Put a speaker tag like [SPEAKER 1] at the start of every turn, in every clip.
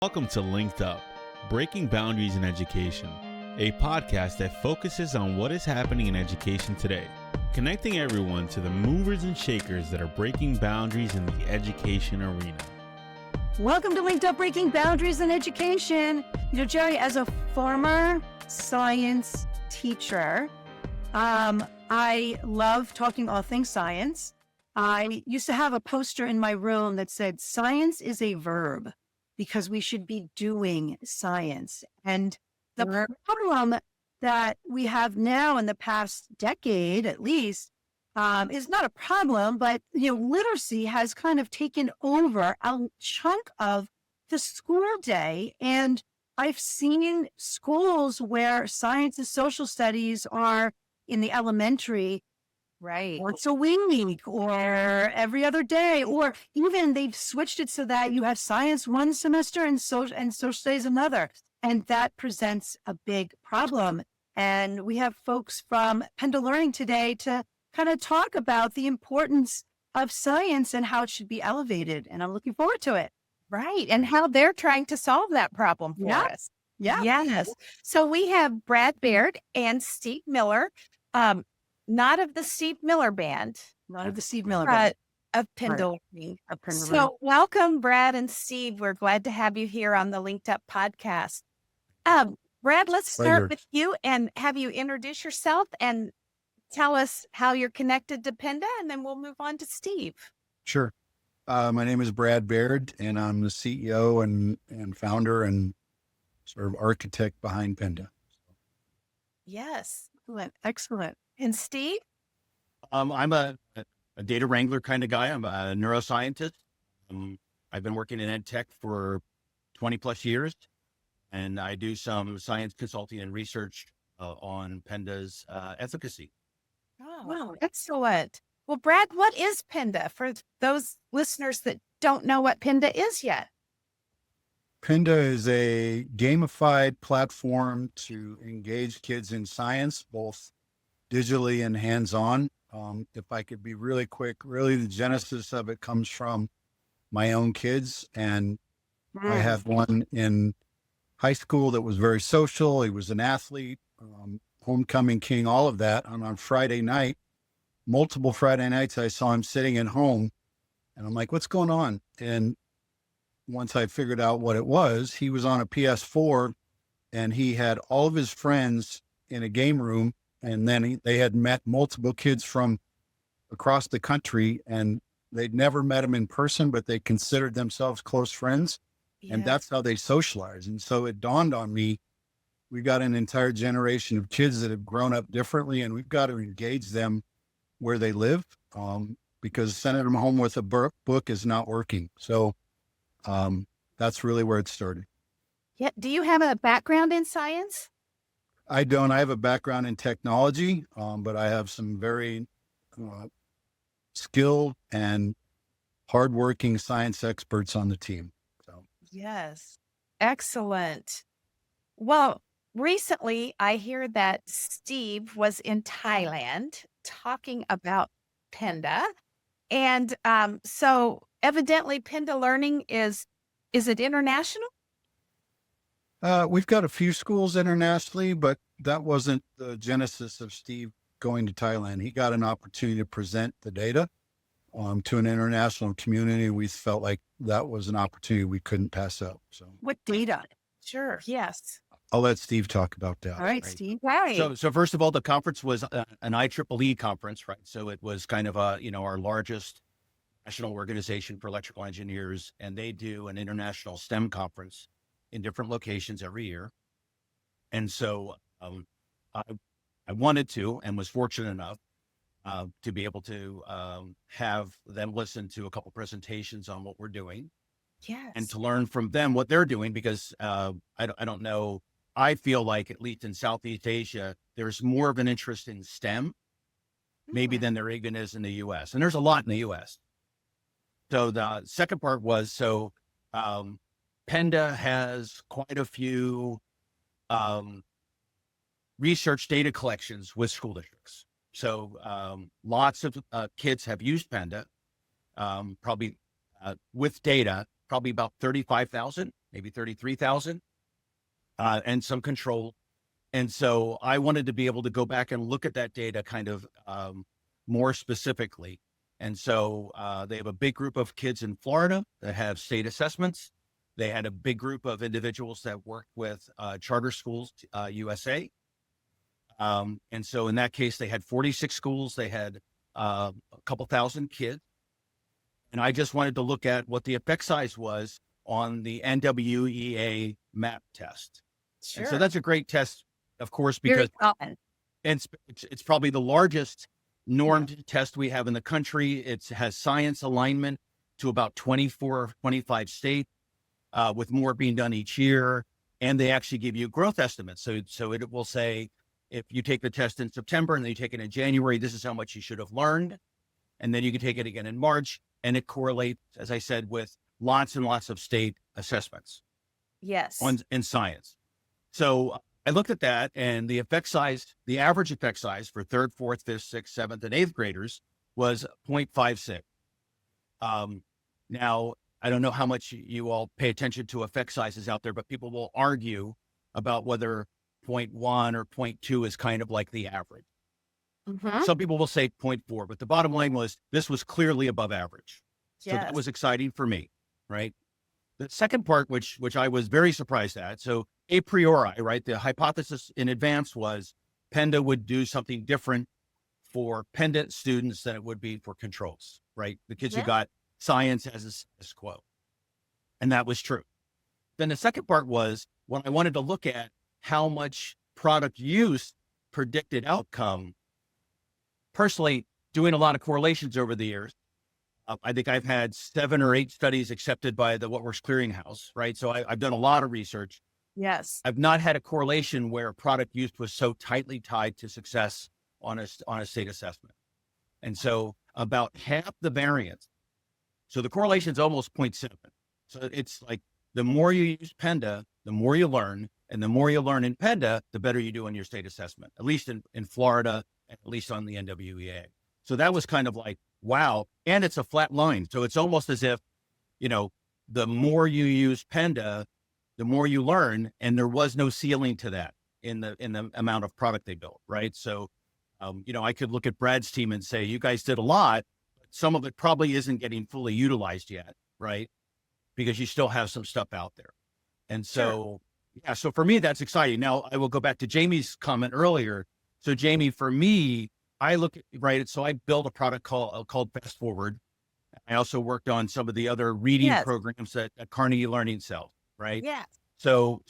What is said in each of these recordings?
[SPEAKER 1] Welcome to LinkedUp, Breaking Boundaries in Education, a podcast that focuses on what is happening in education today, connecting everyone to the movers and shakers that are breaking boundaries in the education arena.
[SPEAKER 2] Welcome to LinkedUp, Breaking Boundaries in Education. Jerry, as a former science teacher, I love talking all things science. I used to have a poster in my room that said, "Science is a verb," because we should be doing science. And the problem that we have now in the past decade, at least, is not a problem, but literacy has kind of taken over a chunk of the school day. And I've seen schools where science and social studies are in the elementary once a week or every other day, or even they've switched it so that you have science one semester and social studies another. And that presents a big problem. And we have folks from Penda Learning today to kind of talk about the importance of science and how it should be elevated. And I'm looking forward to it.
[SPEAKER 3] Right. And how they're trying to solve that problem for us.
[SPEAKER 2] Yeah.
[SPEAKER 3] Yes. So we have Brad Baird and Steve Miller, not of the Steve Miller Band.
[SPEAKER 2] Not of the Steve Miller Band.
[SPEAKER 3] Of Penda Learning.
[SPEAKER 2] Learning.
[SPEAKER 3] So welcome, Brad and Steve. We're glad to have you here on the LinkedUp podcast. Brad, let's start with you and have you introduce yourself and tell us how you're connected to Penda, and then we'll move on to Steve.
[SPEAKER 4] Sure. My name is Brad Baird, and I'm the CEO and founder and sort of architect behind Penda.
[SPEAKER 3] Yes.
[SPEAKER 2] Excellent.
[SPEAKER 3] And Steve?
[SPEAKER 5] I'm a data wrangler kind of guy. I'm a neuroscientist. I've been working in ed tech for 20 plus years, and I do some science consulting and research on Penda's efficacy.
[SPEAKER 3] Oh, wow. Excellent. Well, Brad, what is Penda for those listeners that don't know what Penda is yet?
[SPEAKER 4] Penda is a gamified platform to engage kids in science, both digitally and hands-on. If I could be really quick, really the genesis of it comes from my own kids. And I had one in high school that was very social. He was an athlete, homecoming king, all of that. And on Friday night, multiple Friday nights, I saw him sitting at home and I'm like, what's going on? And once I figured out what it was, he was on a PS4 and he had all of his friends in a game room. And then they had met multiple kids from across the country and they'd never met him in person, but they considered themselves close friends. Yeah. And that's how they socialize. And so it dawned on me, we got an entire generation of kids that have grown up differently and we've got to engage them where they live, because sending them home with a book is not working. So that's really where it started.
[SPEAKER 3] Yeah. Do you have a background in science?
[SPEAKER 4] I don't. I have a background in technology, but I have some very skilled and hardworking science experts on the team. So.
[SPEAKER 3] Yes. Excellent. Well, recently I hear that Steve was in Thailand talking about Penda. And so evidently Penda Learning is it international?
[SPEAKER 4] We've got a few schools internationally, but that wasn't the genesis of Steve going to Thailand. He got an opportunity to present the data to an international community. We felt like that was an opportunity we couldn't pass up. So,
[SPEAKER 2] what data?
[SPEAKER 3] Sure. Yes.
[SPEAKER 4] I'll let Steve talk about that.
[SPEAKER 2] All right, Steve.
[SPEAKER 3] Right.
[SPEAKER 5] So first of all, the conference was an IEEE conference, right? So it was kind of our largest national organization for electrical engineers, and they do an international STEM conference in different locations every year. And so I wanted to and was fortunate enough to be able to have them listen to a couple presentations on what we're doing.
[SPEAKER 3] Yes.
[SPEAKER 5] And to learn from them what they're doing, because I don't know, I feel like, at least in Southeast Asia, there's more of an interest in STEM, maybe than there even is in the US. And there's a lot in the US. So the second part was, Penda has quite a few research data collections with school districts. So lots of kids have used Penda, probably with data, probably about 35,000, maybe 33,000, and some control. And so I wanted to be able to go back and look at that data kind of more specifically. And so they have a big group of kids in Florida that have state assessments. They had a big group of individuals that worked with Charter Schools USA. And so in that case, they had 46 schools. They had a couple thousand kids. And I just wanted to look at what the effect size was on the NWEA MAP test.
[SPEAKER 3] Sure.
[SPEAKER 5] And so that's a great test, of course, because it's probably the largest normed test we have in the country. It has science alignment to about 24 or 25 states, with more being done each year. And they actually give you growth estimates. So it will say, if you take the test in September and then you take it in January, this is how much you should have learned. And then you can take it again in March, and it correlates, as I said, with lots and lots of state assessments.
[SPEAKER 3] Yes.
[SPEAKER 5] In science. So I looked at that, and the effect size, the average effect size for 3rd, 4th, 5th, 6th, 7th, and 8th graders was 0.56. Now, I don't know how much you all pay attention to effect sizes out there, but people will argue about whether 0.1 or 0.2 is kind of like the average.
[SPEAKER 3] Mm-hmm.
[SPEAKER 5] Some people will say 0.4, but the bottom line was this was clearly above average. So
[SPEAKER 3] Yes.
[SPEAKER 5] that was exciting for me, right? The second part, which I was very surprised at, so a priori, right, the hypothesis in advance was Penda would do something different for Penda students than it would be for controls, right? The kids who got science as a status quo. And that was true. Then the second part was when I wanted to look at how much product use predicted outcome. Personally, doing a lot of correlations over the years, I think I've had 7 or 8 studies accepted by the What Works Clearinghouse, right? So I've done a lot of research.
[SPEAKER 3] Yes.
[SPEAKER 5] I've not had a correlation where product use was so tightly tied to success on a state assessment. And so about half the variance. So the correlation is almost 0.7. So it's like the more you use Penda, the more you learn, and the more you learn in Penda, the better you do on your state assessment, at least in Florida, and at least on the NWEA. So that was kind of like, wow. And it's a flat line. So it's almost as if, the more you use Penda, the more you learn, and there was no ceiling to that in the amount of product they built, right? So, I could look at Brad's team and say, you guys did a lot, but some of it probably isn't getting fully utilized yet, right? Because you still have some stuff out there. And so, so for me, that's exciting. Now, I will go back to Jamie's comment earlier. So Jamie, for me, I look at, right, so I built a product called Fast Forward. I also worked on some of the other reading programs that Carnegie Learning sells, right?
[SPEAKER 3] Yeah.
[SPEAKER 5] So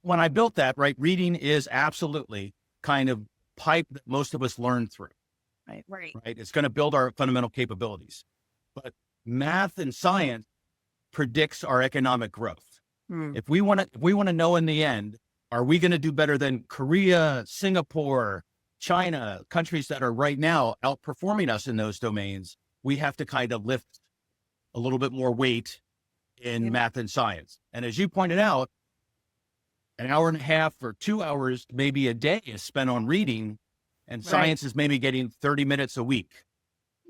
[SPEAKER 5] when I built that, right, reading is absolutely kind of pipe that most of us learn through.
[SPEAKER 3] Right.
[SPEAKER 5] It's going to build our fundamental capabilities. But math and science predicts our economic growth. If we want to know in the end, are we going to do better than Korea, Singapore, China, countries that are right now outperforming us in those domains? We have to kind of lift a little bit more weight in math and science. And as you pointed out, an hour and a half or 2 hours, maybe a day is spent on reading, and science is maybe getting 30 minutes a week.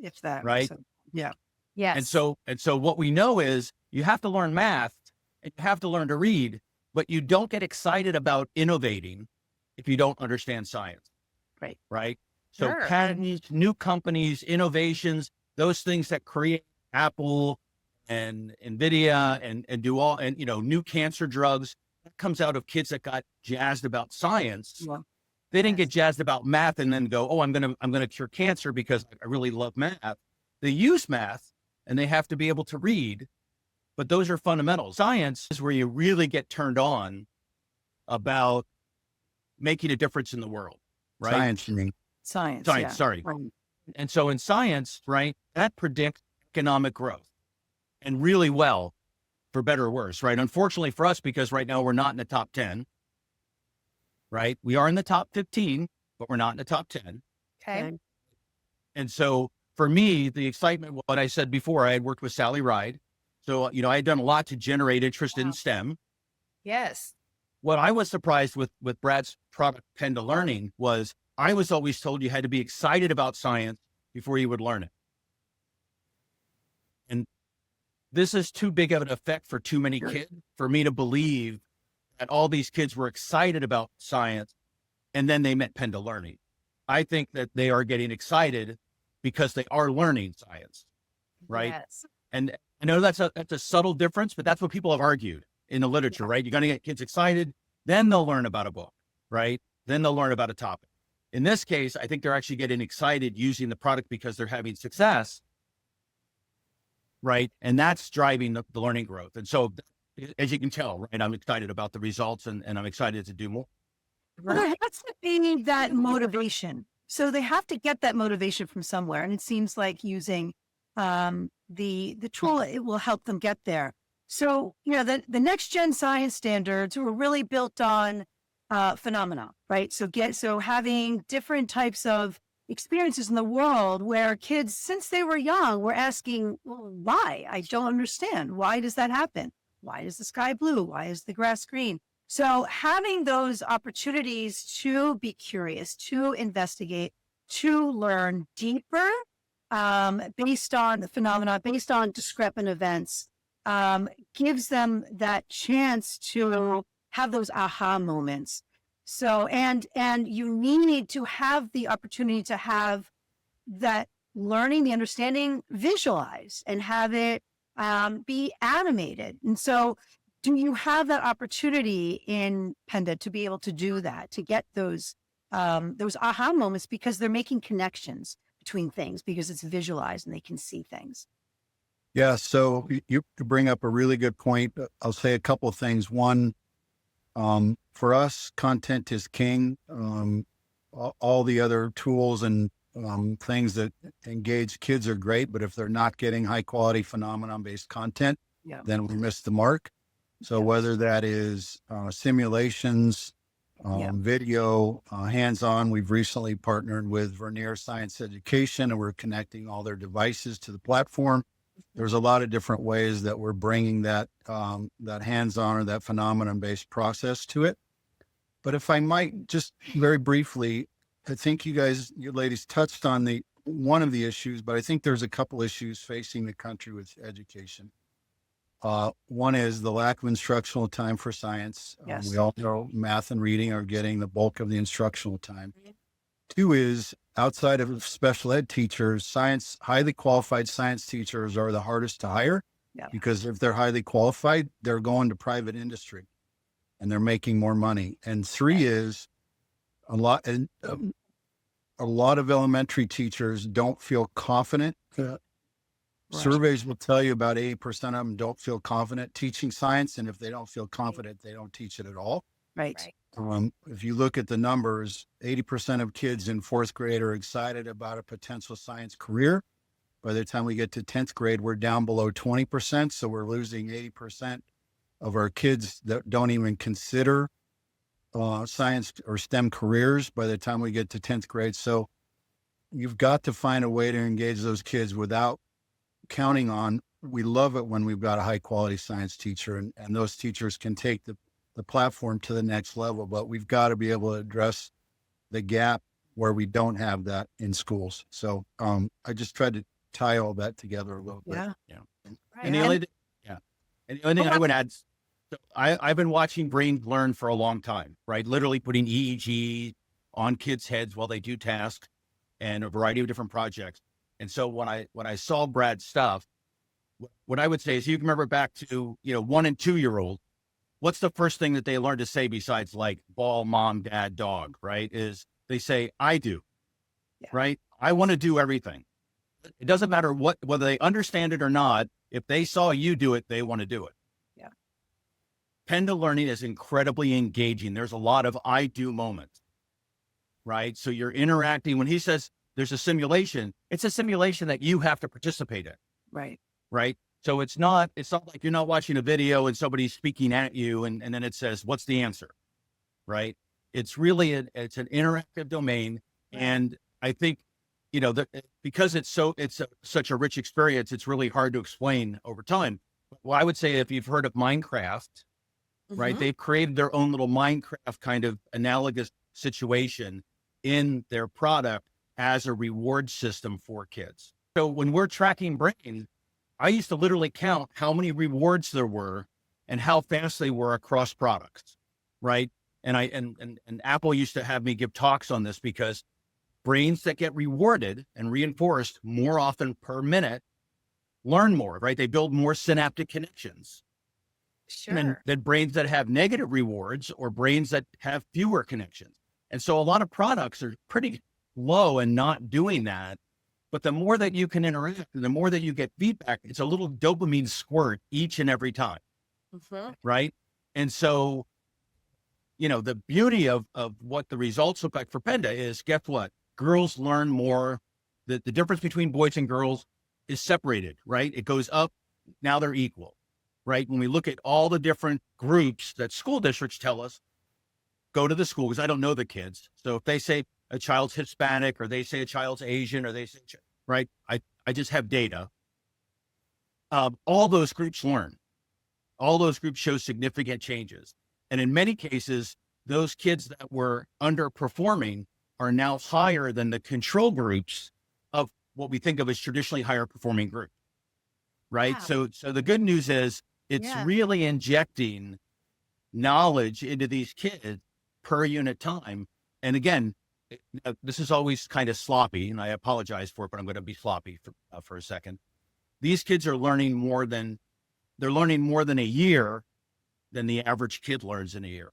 [SPEAKER 2] If that,
[SPEAKER 5] right?
[SPEAKER 2] Yeah.
[SPEAKER 3] Yes.
[SPEAKER 5] And so what we know is you have to learn math and you have to learn to read, but you don't get excited about innovating if you don't understand science. Right. So patents, new companies, innovations, those things that create Apple and NVIDIA and do all, and, new cancer drugs, that comes out of kids that got jazzed about science.
[SPEAKER 2] Yeah.
[SPEAKER 5] They didn't get jazzed about math and then go, oh, I'm going to cure cancer because I really love math. They use math and they have to be able to read, but those are fundamentals. Science is where you really get turned on about making a difference in the world, right?
[SPEAKER 4] Science, you mean?
[SPEAKER 2] Science.
[SPEAKER 5] Sorry.
[SPEAKER 2] Right.
[SPEAKER 5] And so in science, right, that predicts economic growth, and really well, for better or worse, right? Unfortunately for us, because right now we're not in the top 10, right? We are in the top 15, but we're not in the top 10.
[SPEAKER 3] Okay.
[SPEAKER 5] And so for me, the excitement, what I said before, I had worked with Sally Ride. So, I had done a lot to generate interest in STEM.
[SPEAKER 3] Yes.
[SPEAKER 5] What I was surprised with Brad's product, Penda Learning, was I was always told you had to be excited about science before you would learn it. this is too big of an effect for too many kids for me to believe that all these kids were excited about science and then they met Penda Learning. I think that they are getting excited because they are learning science, right?
[SPEAKER 3] Yes.
[SPEAKER 5] And I know that's a subtle difference, but that's what people have argued in the literature, right? You're going to get kids excited, then they'll learn about a book, right? Then they'll learn about a topic. In this case, I think they're actually getting excited using the product because they're having success, right? And that's driving the learning growth. And so, as you can tell, right, I'm excited about the results and I'm excited to do more.
[SPEAKER 2] Well, there has to be that motivation. So they have to get that motivation from somewhere. And it seems like using the tool, it will help them get there. So, the next gen science standards were really built on phenomena, right? So having different types of experiences in the world where kids, since they were young, were asking, well, why? I don't understand. Why does that happen? Why is the sky blue? Why is the grass green? So having those opportunities to be curious, to investigate, to learn deeper, based on the phenomena, based on discrepant events, gives them that chance to have those aha moments. So, and you need to have the opportunity to have that learning, the understanding visualized and have it be animated. And so do you have that opportunity in Penda to be able to do that, to get those aha moments because they're making connections between things because it's visualized and they can see things?
[SPEAKER 4] Yeah. So you bring up a really good point. I'll say a couple of things. One, for us, content is king. All the other tools and things that engage kids are great, but if they're not getting high quality phenomenon-based content, then we miss the mark. So whether that is simulations, video, hands-on, we've recently partnered with Vernier Science Education, and we're connecting all their devices to the platform. There's a lot of different ways that we're bringing that hands-on or that phenomenon-based process to it. But if I might just very briefly, I think you ladies touched on one of the issues, but I think there's a couple issues facing the country with education. One is the lack of instructional time for science.
[SPEAKER 2] Yes.
[SPEAKER 4] We all know math and reading are getting the bulk of the instructional time. Two is, outside of special ed teachers, highly qualified science teachers are the hardest to hire because if they're highly qualified, they're going to private industry and they're making more money. And three is a lot of elementary teachers don't feel confident. Surveys will tell you about 80% of them don't feel confident teaching science. And if they don't feel confident, they don't teach it at all.
[SPEAKER 2] Right.
[SPEAKER 4] If you look at the numbers, 80% of kids in fourth grade are excited about a potential science career. By the time we get to 10th grade, we're down below 20%. So we're losing 80% of our kids that don't even consider science or STEM careers by the time we get to 10th grade. So you've got to find a way to engage those kids without counting on, we love it when we've got a high quality science teacher and those teachers can take the platform to the next level, but we've got to be able to address the gap where we don't have that in schools. So I just tried to tie all that together a little bit.
[SPEAKER 2] Yeah.
[SPEAKER 5] And the only thing I would add, so I've been watching brains learn for a long time, right? Literally putting EEG on kids' heads while they do tasks and a variety of different projects. And so when I saw Brad's stuff, what I would say is, you can remember back to 1 and 2 year old, what's the first thing that they learn to say besides like ball, mom, dad, dog, right? Is they say, I do, right? I want to do everything. It doesn't matter whether they understand it or not. If they saw you do it, they want to do it.
[SPEAKER 2] Yeah.
[SPEAKER 5] Penda Learning is incredibly engaging. There's a lot of I do moments, right? So you're interacting. When he says there's a simulation, it's a simulation that you have to participate in.
[SPEAKER 2] Right.
[SPEAKER 5] Right. So it's not like you're not watching a video and somebody's speaking at you and then it says, what's the answer? Right. It's really, it's an interactive domain. And I think, because it's such a rich experience, it's really hard to explain over time. Well, I would say if you've heard of Minecraft, right, they've created their own little Minecraft kind of analogous situation in their product as a reward system for kids. So when we're tracking brain, I used to literally count how many rewards there were and how fast they were across products, right? And Apple used to have me give talks on this because brains that get rewarded and reinforced more often per minute learn more, right? They build more synaptic connections.
[SPEAKER 3] Sure.
[SPEAKER 5] Than brains that have negative rewards or brains that have fewer connections. And so a lot of products are pretty low and not doing that. But the more that you can interact and the more that you get feedback, it's a little dopamine squirt each and every time. Right. And so, the beauty of what the results look like for Penda is, guess what? Girls learn more. The difference between boys and girls is separated, right? It goes up. Now they're equal, right? When we look at all the different groups that school districts tell us, go to the school, because I don't know the kids. So if they say a child's Hispanic or they say a child's Asian or they say, right, I just have data. All those groups learn. All those groups show significant changes. And in many cases, those kids that were underperforming are now higher than the control groups of what we think of as traditionally higher performing groups. Right.
[SPEAKER 3] Wow.
[SPEAKER 5] So the good news is it's really injecting knowledge into these kids per unit time. And again, this is always kind of sloppy, and I apologize for it, but I'm going to be sloppy for a second. These kids are learning more than a year than the average kid learns in a year.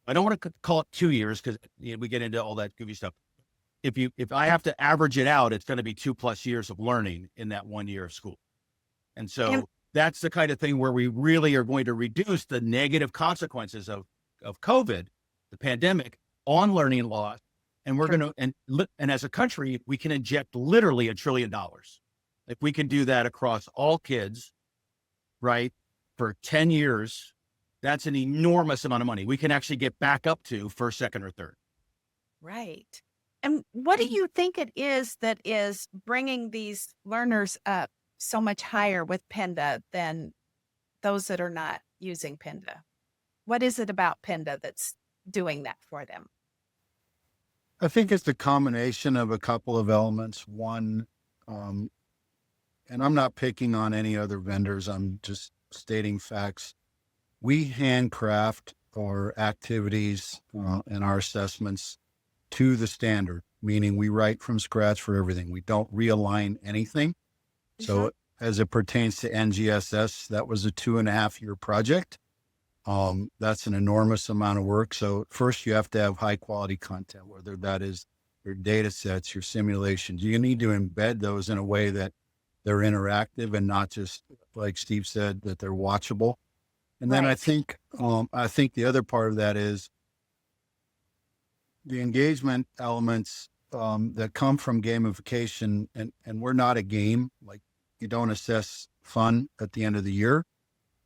[SPEAKER 5] I don't want to call it 2 years because we get into all that goofy stuff. If I have to average it out, it's going to be 2+ years of learning in that 1 year of school. And so that's the kind of thing where we really are going to reduce the negative consequences of COVID, the pandemic, on learning loss. And we're going to, and as a country, we can inject literally $1 trillion. If we can do that across all kids, right, for 10 years, that's an enormous amount of money. We can actually get back up to first, second, or third.
[SPEAKER 3] Right. And what do you think it is that is bringing these learners up so much higher with Penda than those that are not using Penda? What is it about Penda that's doing that for them?
[SPEAKER 4] I think it's the combination of a couple of elements. One, and I'm not picking on any other vendors, I'm just stating facts. We handcraft our activities and our assessments to the standard, meaning we write from scratch for everything. We don't realign anything. So as it pertains to NGSS, that was a 2.5-year project. That's an enormous amount of work. So first you have to have high quality content, whether that is your data sets, your simulations. You need to embed those in a way that they're interactive and not just, like Steve said, that they're watchable. And then I think the other part of that is the engagement elements that come from gamification, and we're not a game. Like, you don't assess fun at the end of the year,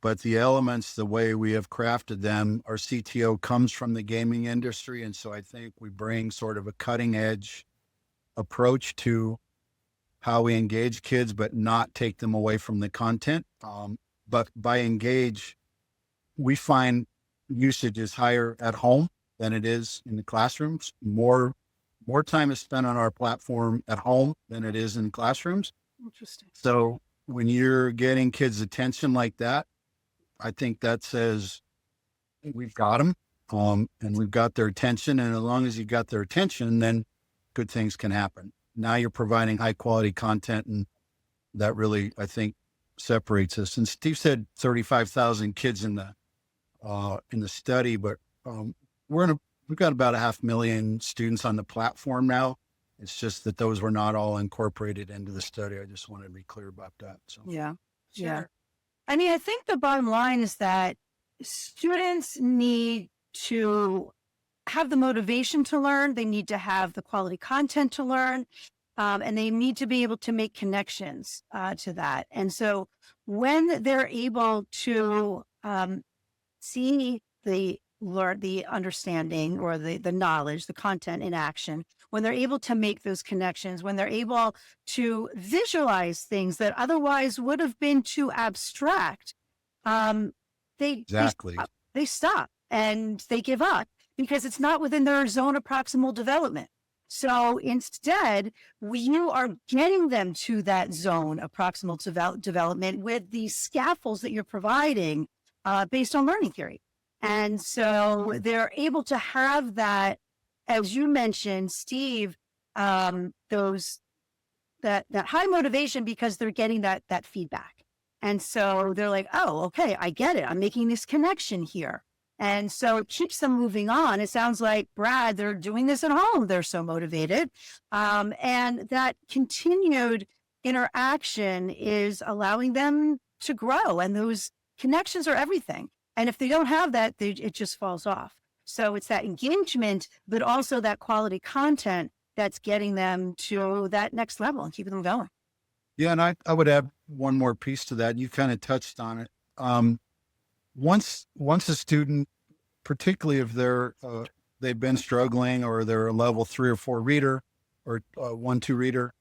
[SPEAKER 4] but the elements, the way we have crafted them, our CTO comes from the gaming industry. And so I think we bring sort of a cutting edge approach to how we engage kids, but not take them away from the content. But by engage, we find usage is higher at home than it is in the classrooms. More time is spent on our platform at home than it is in classrooms.
[SPEAKER 2] Interesting.
[SPEAKER 4] So when you're getting kids' attention like that, I think that says we've got them, and we've got their attention. And as long as you've got their attention, then good things can happen. Now you're providing high quality content, and that really, I think, separates us. And Steve said 35,000 kids in the study, but we've got about 500,000 students on the platform now. It's just that those were not all incorporated into the study. I just wanted to be clear about that. So
[SPEAKER 2] Yeah.
[SPEAKER 3] Sure.
[SPEAKER 2] I mean, I think the bottom line is that students need to have the motivation to learn. They need to have the quality content to learn, and they need to be able to make connections to that. And so when they're able to see the understanding or the knowledge, the content in action, when they're able to make those connections, when they're able to visualize things that otherwise would have been too abstract, they stop and they give up because it's not within their zone of proximal development. So instead, you are getting them to that zone of proximal development with the scaffolds that you're providing based on learning theory. And so they're able to have that, as you mentioned, Steve, that high motivation because they're getting that feedback. And so they're like, oh, okay, I get it. I'm making this connection here. And so it keeps them moving on. It sounds like, Brad, they're doing this at home. They're so motivated. And that continued interaction is allowing them to grow. And those connections are everything. And if they don't have that, it just falls off. So it's that engagement, but also that quality content that's getting them to that next level and keeping them going.
[SPEAKER 4] Yeah, and I would add one more piece to that. You kind of touched on it. Once a student, particularly if they've been struggling or they're a level 3 or 4 reader or 1-2 reader,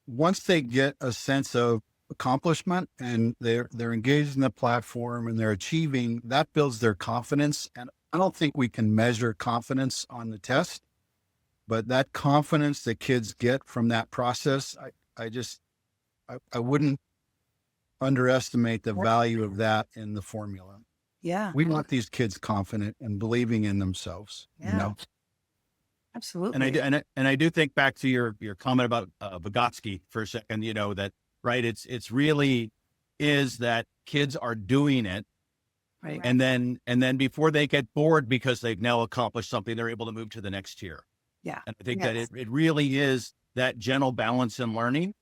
[SPEAKER 4] once they get a sense of accomplishment and they're engaged in the platform and they're achieving, that builds their confidence. And I don't think we can measure confidence on the test, but that confidence that kids get from that process, I wouldn't underestimate the value of that in the formula.
[SPEAKER 2] Yeah.
[SPEAKER 4] We want these kids confident and believing in themselves, you know?
[SPEAKER 2] Absolutely.
[SPEAKER 5] And I do think back to your comment about Vygotsky for a second, you know, that, right. It's really is that kids are doing it.
[SPEAKER 2] Right.
[SPEAKER 5] And then before they get bored because they've now accomplished something, they're able to move to the next tier.
[SPEAKER 2] Yeah.
[SPEAKER 5] And I think that it really is that gentle balance in learning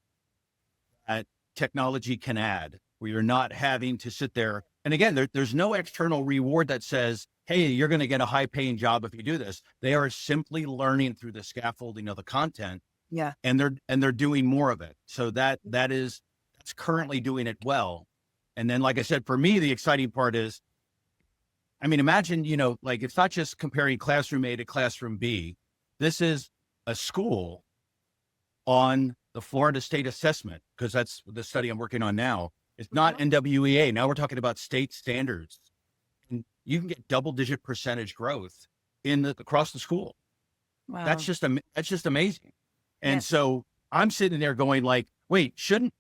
[SPEAKER 5] that technology can add, where you're not having to sit there. And again, there's no external reward that says, hey, you're going to get a high paying job if you do this. They are simply learning through the scaffolding of the content.
[SPEAKER 2] Yeah.
[SPEAKER 5] And they're doing more of it. So that's currently doing it well. And then, like I said, for me, the exciting part is, I mean, imagine, you know, like it's not just comparing classroom A to classroom B. This is a school on the Florida State Assessment, because that's the study I'm working on now. It's not NWEA. Now we're talking about state standards. And you can get double-digit percentage growth across the school.
[SPEAKER 2] Wow.
[SPEAKER 5] That's just amazing. And so I'm sitting there going like, wait, shouldn't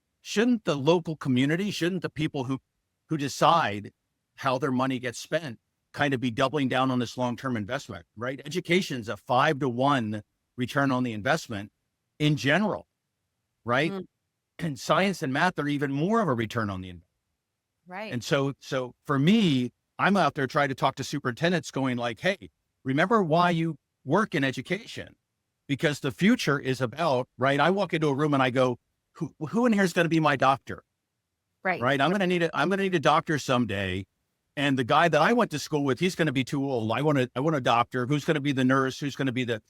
[SPEAKER 5] the local community, shouldn't the people who decide how their money gets spent kind of be doubling down on this long-term investment, right? Education's a 5-to-1 return on the investment in general, right? Mm. And science and math are even more of a return on the investment.
[SPEAKER 3] Right.
[SPEAKER 5] And so for me, I'm out there trying to talk to superintendents going like, hey, remember why you work in education? Because the future is about, right? I walk into a room and I go, who in here is going to be my doctor?
[SPEAKER 3] Right.
[SPEAKER 5] Right. I'm going to need a doctor someday. And the guy that I went to school with, he's going to be too old. I want a doctor. Who's going to be the nurse? Who's going to be the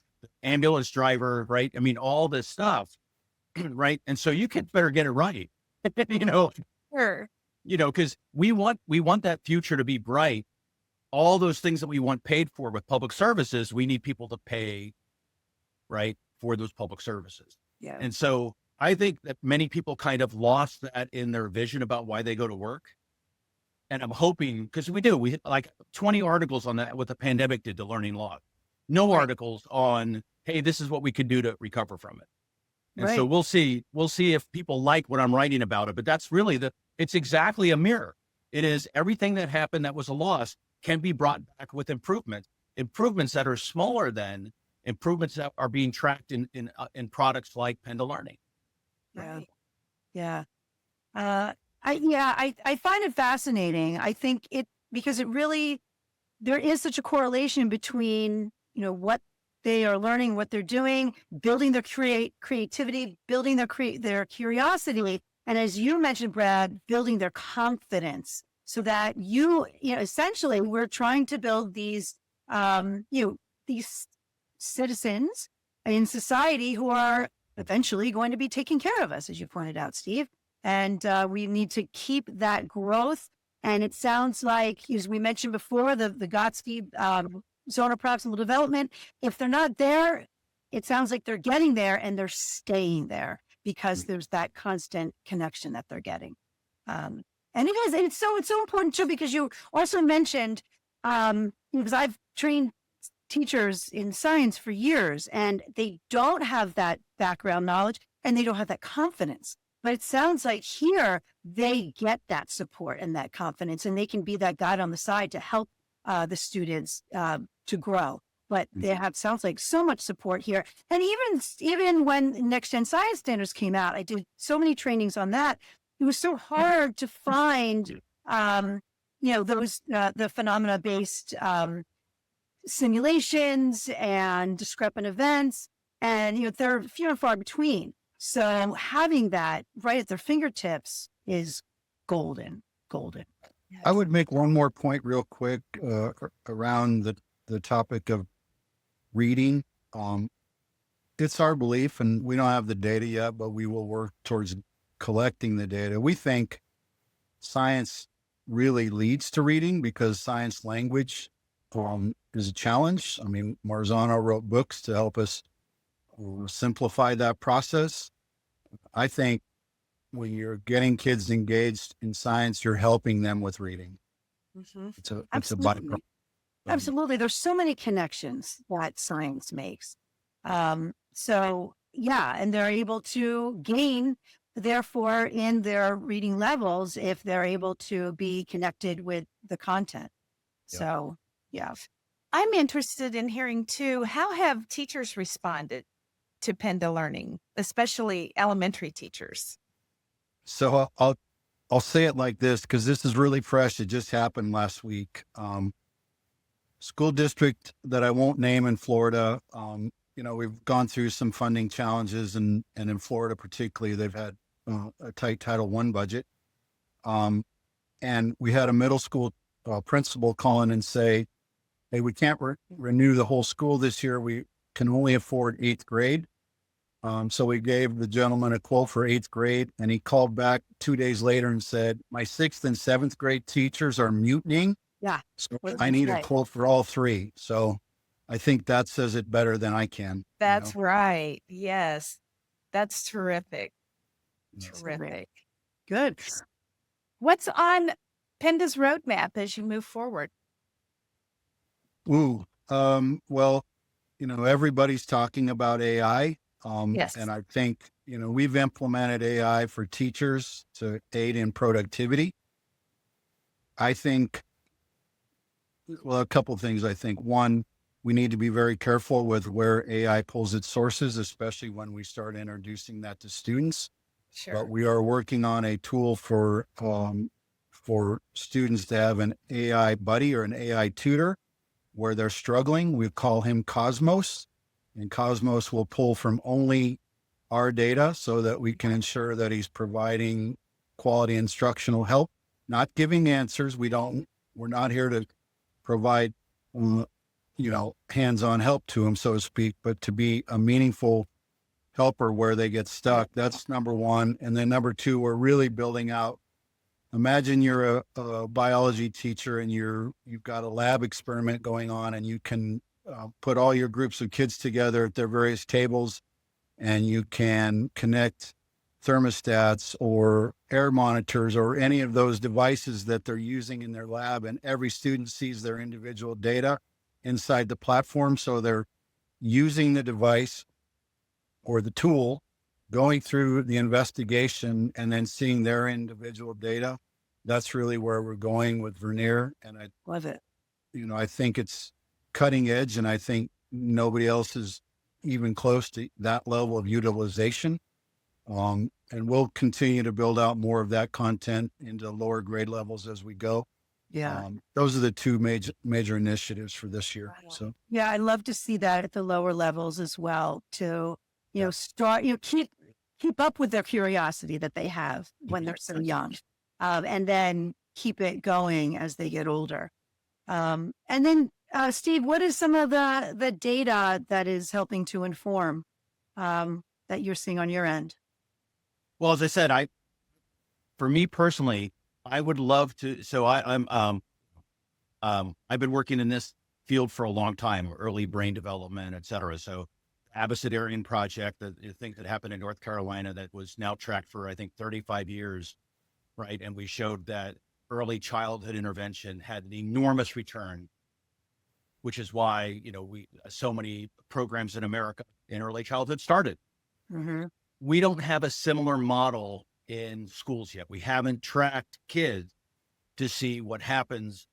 [SPEAKER 5] ambulance driver? Right. I mean, all this stuff. Right. And so you better get it right. You know,
[SPEAKER 3] sure.
[SPEAKER 5] You know, because we want that future to be bright. All those things that we want paid for with public services, we need people to pay, right, for those public services.
[SPEAKER 2] Yeah.
[SPEAKER 5] And so I think that many people kind of lost that in their vision about why they go to work. And I'm hoping, because we hit like 20 articles on that, what the pandemic did to learning law. No articles on, hey, this is what we could do to recover from it. And so we'll see if people like what I'm writing about it, but that's really it's exactly a mirror. It is everything that happened that was a loss can be brought back with improvements that are smaller than improvements that are being tracked in products like Penda Learning.
[SPEAKER 2] Yeah. Yeah. I find it fascinating. I think because it really, there is such a correlation between, you know, what they are learning, what they're doing, building their creativity, building their curiosity. And as you mentioned, Brad, building their confidence so that essentially we're trying to build these citizens in society who are eventually going to be taking care of us, as you pointed out, Steve. And we need to keep that growth. And it sounds like, as we mentioned before, the Vygotsky zone of proximal development, if they're not there, it sounds like they're getting there and they're staying there because there's that constant connection that they're getting. And it's so important too, because you also mentioned, because I've trained teachers in science for years, and they don't have that background knowledge and they don't have that confidence. But it sounds like here they get that support and that confidence, and they can be that guide on the side to help the students to grow. But they have, sounds like, so much support here. And even when Next Gen Science Standards came out, I did so many trainings on that. It was so hard to find, those the phenomena-based simulations and discrepant events, and they're few and far between. So having that right at their fingertips is golden. Yes.
[SPEAKER 4] I would make one more point real quick around the topic of reading. It's our belief, and we don't have the data yet, but we will work towards collecting the data. We think science really leads to reading because science language is a challenge. I mean, Marzano wrote books to help us simplify that process. I think when you're getting kids engaged in science, you're helping them with reading.
[SPEAKER 2] Mm-hmm.
[SPEAKER 4] It's a
[SPEAKER 2] Absolutely.
[SPEAKER 4] byproduct.
[SPEAKER 2] Absolutely. There's so many connections that science makes. So yeah, and they're able to gain, therefore, in their reading levels if they're able to be connected with the content.
[SPEAKER 4] Yeah.
[SPEAKER 2] So yeah.
[SPEAKER 3] I'm interested in hearing too, how have teachers responded to Penda Learning, especially elementary teachers?
[SPEAKER 4] So I'll say it like this because this is really fresh. It just happened last week. School district that I won't name in Florida. We've gone through some funding challenges, and in Florida particularly, they've had a tight Title I budget. And we had a middle school principal call in and say, "Hey, we can't renew the whole school this year. We can only afford 8th grade." So we gave the gentleman a quote for 8th grade, and he called back 2 days later and said, "My 6th and 7th grade teachers are mutinying.
[SPEAKER 2] Yeah.
[SPEAKER 4] So I need a quote for all 3." So I think that says it better than I can.
[SPEAKER 3] That's right. Yes. That's terrific.
[SPEAKER 4] Yes.
[SPEAKER 3] Terrific.
[SPEAKER 2] Good.
[SPEAKER 3] What's on Penda's roadmap as you move forward?
[SPEAKER 4] Well, everybody's talking about AI.
[SPEAKER 3] Yes.
[SPEAKER 4] And I think, we've implemented AI for teachers to aid in productivity. I think, a couple of things. I think one, we need to be very careful with where AI pulls its sources, especially when we start introducing that to students.
[SPEAKER 3] Sure.
[SPEAKER 4] But we are working on a tool for students to have an AI buddy or an AI tutor where they're struggling. We call him Cosmos, and Cosmos will pull from only our data so that we can ensure that he's providing quality instructional help, not giving answers. We're not here to provide, hands-on help to them, so to speak, but to be a meaningful helper where they get stuck. That's number one. And then number two, we're really building out. Imagine you're a biology teacher and you've got a lab experiment going on, and you can put all your groups of kids together at their various tables, and you can connect thermostats or air monitors or any of those devices that they're using in their lab, and every student sees their individual data inside the platform. So they're using the device or the tool, going through the investigation, and then seeing their individual data. That's really where we're going with Vernier. And I
[SPEAKER 2] Love it.
[SPEAKER 4] I think it's cutting edge, and I think nobody else is even close to that level of utilization. And we'll continue to build out more of that content into lower grade levels as we go.
[SPEAKER 2] Yeah.
[SPEAKER 4] Those are the two major initiatives for this year. So
[SPEAKER 2] yeah, I love to see that at the lower levels as well, to start, keep up with their curiosity that they have when they're so young, and then keep it going as they get older. And then, Steve, what is some of the data that is helping to inform that you're seeing on your end?
[SPEAKER 5] Well, as I said, for me personally, I would love to. So I've been working in this field for a long time, early brain development, et cetera. So Abecedarian project, the thing that happened in North Carolina that was now tracked for, I think, 35 years, right? And we showed that early childhood intervention had an enormous return which is why, so many programs in America in early childhood started.
[SPEAKER 2] Mm-hmm.
[SPEAKER 5] We don't have a similar model in schools yet. We haven't tracked kids to see what happens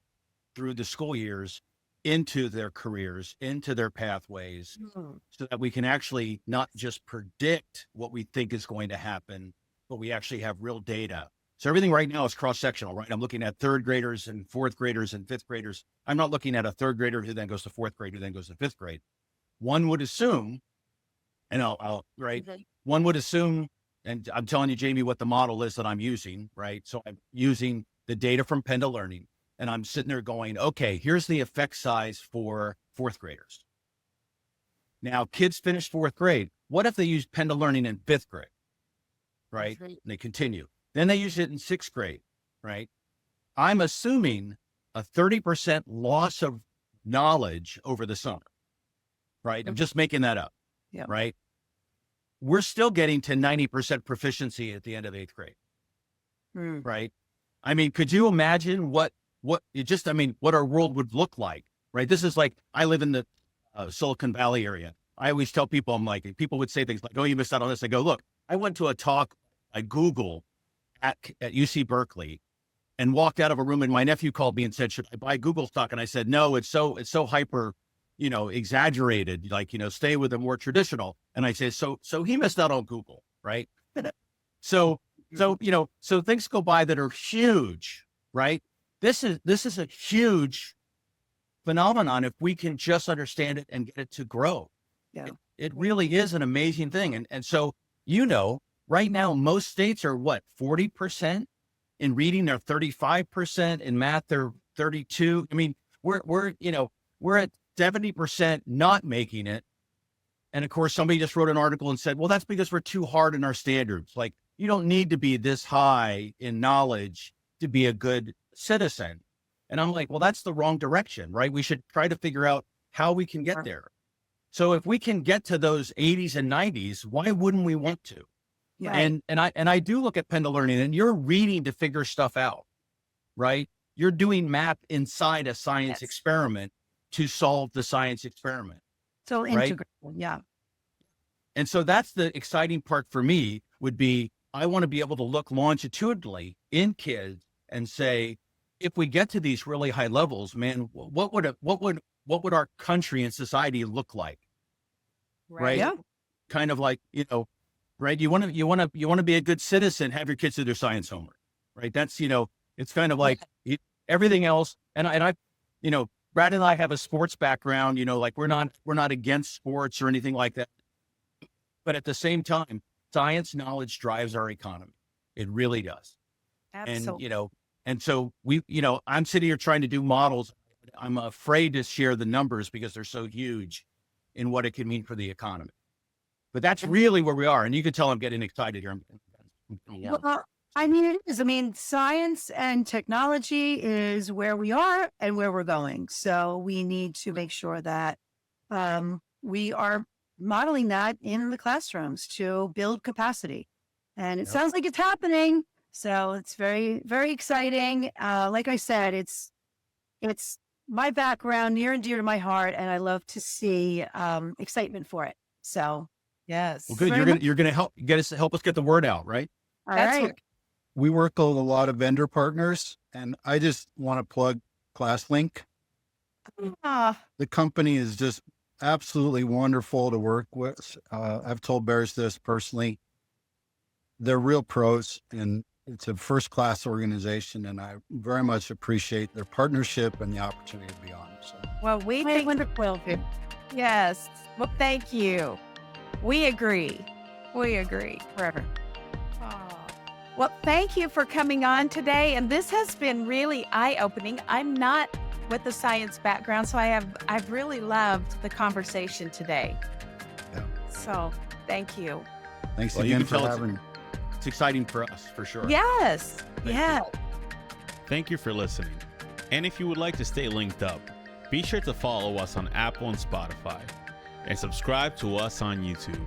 [SPEAKER 5] through the school years into their careers, into their pathways, so that we can actually not just predict what we think is going to happen, but we actually have real data. So everything right now is cross-sectional, right? I'm looking at third graders and fourth graders and fifth graders. I'm not looking at a third grader who then goes to fourth grade, who then goes to fifth grade. One would assume, and one would assume, and I'm telling you, Jamie, what the model is that I'm using, right? So I'm using the data from Penda Learning, and I'm sitting there going, okay, here's the effect size for fourth graders. Now, kids finish fourth grade. What if they use Penda Learning in fifth grade, right? And they continue. Then they use it in sixth grade, right? I'm assuming a 30% loss of knowledge over the summer, right? I'm just making that up, right? We're still getting to 90% proficiency at the end of eighth grade, right? I mean, could you imagine what our world would look like, right? This is like, I live in the Silicon Valley area. I always tell people, I'm like, people would say things like, oh, you missed out on this. I go, look, I went to a talk at Google at UC Berkeley and walked out of a room, and my nephew called me and said, should I buy Google stock? And I said, no, it's so hyper, exaggerated, like, stay with the more traditional. And I say, so he missed out on Google, right? So things go by that are huge, right? This is a huge phenomenon if we can just understand it and get it to grow.
[SPEAKER 2] Yeah.
[SPEAKER 5] It really is an amazing thing. And so, right now, most states are 40% in reading, they're 35%, in math, they're 32. I mean, we're at 70% not making it. And of course, somebody just wrote an article and said, well, that's because we're too hard in our standards. Like, you don't need to be this high in knowledge to be a good citizen. And I'm like, well, that's the wrong direction, right? We should try to figure out how we can get there. So if we can get to those 80s and 90s, why wouldn't we want to?
[SPEAKER 2] Yeah.
[SPEAKER 5] And I do look at Penda Learning, and you're reading to figure stuff out, right? You're doing math inside a science experiment to solve the science experiment.
[SPEAKER 2] So
[SPEAKER 5] right?
[SPEAKER 2] integral, yeah.
[SPEAKER 5] And so that's the exciting part for me, would be, I want to be able to look longitudinally in kids and say, if we get to these really high levels, man, what would our country and society look like? Right?
[SPEAKER 2] Yeah.
[SPEAKER 5] Kind of like, right? You want to be a good citizen, have your kids do their science homework, right? That's, it's kind of like everything else. And I, Brad and I have a sports background, like we're not against sports or anything like that. But at the same time, science knowledge drives our economy. It really does.
[SPEAKER 3] Absolutely.
[SPEAKER 5] And so I'm sitting here trying to do models. I'm afraid to share the numbers because they're so huge in what it can mean for the economy. But that's really where we are. And you can tell I'm getting excited here.
[SPEAKER 2] Well, I mean, it is. I mean, science and technology is where we are and where we're going. So we need to make sure that we are modeling that in the classrooms to build capacity. And it sounds like it's happening. So it's very, very exciting. Like I said, it's my background, near and dear to my heart, and I love to see excitement for it. So
[SPEAKER 3] yes.
[SPEAKER 5] Well, good. You're gonna help us get the word out, right?
[SPEAKER 2] All right.
[SPEAKER 4] We work with a lot of vendor partners, and I just want to plug ClassLink. The company is just absolutely wonderful to work with. I've told Bears this personally. They're real pros, and it's a first-class organization, and I very much appreciate their partnership and the opportunity to be on. So.
[SPEAKER 3] Well, we think
[SPEAKER 2] wonderful.
[SPEAKER 3] Yes. Well, thank you. We agree.
[SPEAKER 2] Forever.
[SPEAKER 3] Well, thank you for coming on today. And this has been really eye-opening. I'm not with the science background, so I've really loved the conversation today.
[SPEAKER 4] Yeah.
[SPEAKER 3] So thank you.
[SPEAKER 4] Thanks again for having me.
[SPEAKER 5] It's exciting for us, for sure.
[SPEAKER 3] Yes. Yeah.
[SPEAKER 1] Thank you for listening. And if you would like to stay linked up, be sure to follow us on Apple and Spotify and subscribe to us on YouTube.